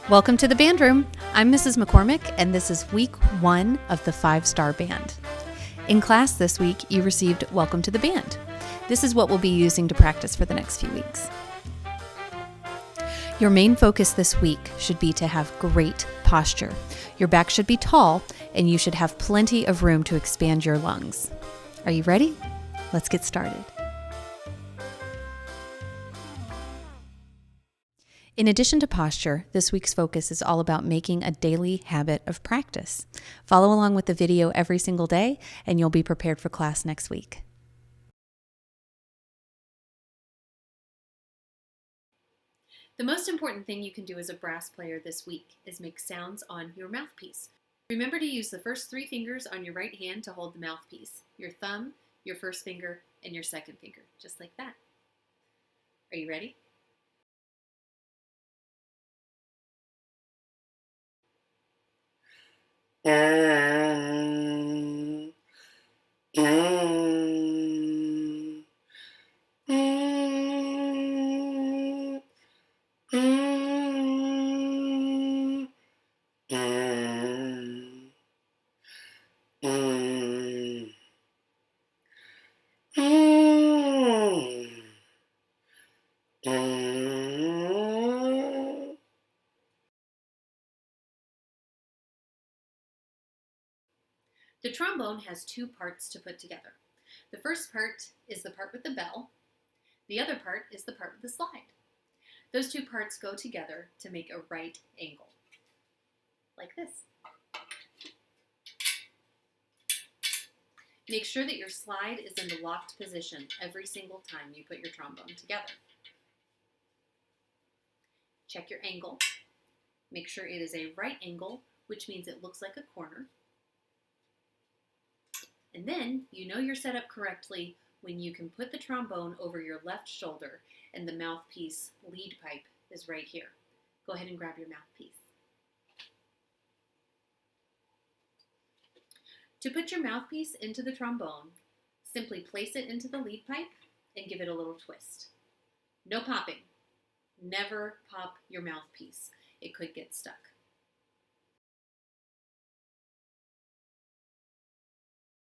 Welcome to the band room. I'm Mrs. McCormick, and this is week 1 of the 5-Star Band. In class this week, you received Welcome to the Band. This is what we'll be using to practice for the next few weeks. Your main focus this week should be to have great posture. Your back should be tall, and you should have plenty of room to expand your lungs. Are you ready? Let's get started. In addition to posture, this week's focus is all about making a daily habit of practice. Follow along with the video every single day, and you'll be prepared for class next week. The most important thing you can do as a brass player this week is make sounds on your mouthpiece. Remember to use the first 3 fingers on your right hand to hold the mouthpiece, your thumb, your first finger, and your second finger, just like that. Are you ready? The trombone has 2 parts to put together. The first part is the part with the bell. The other part is the part with the slide. Those 2 parts go together to make a right angle, like this. Make sure that your slide is in the locked position every single time you put your trombone together. Check your angle. Make sure it is a right angle, which means it looks like a corner. And then you know you're set up correctly when you can put the trombone over your left shoulder and the mouthpiece lead pipe is right here. Go ahead and grab your mouthpiece. To put your mouthpiece into the trombone, simply place it into the lead pipe and give it a little twist. No popping. Never pop your mouthpiece. It could get stuck.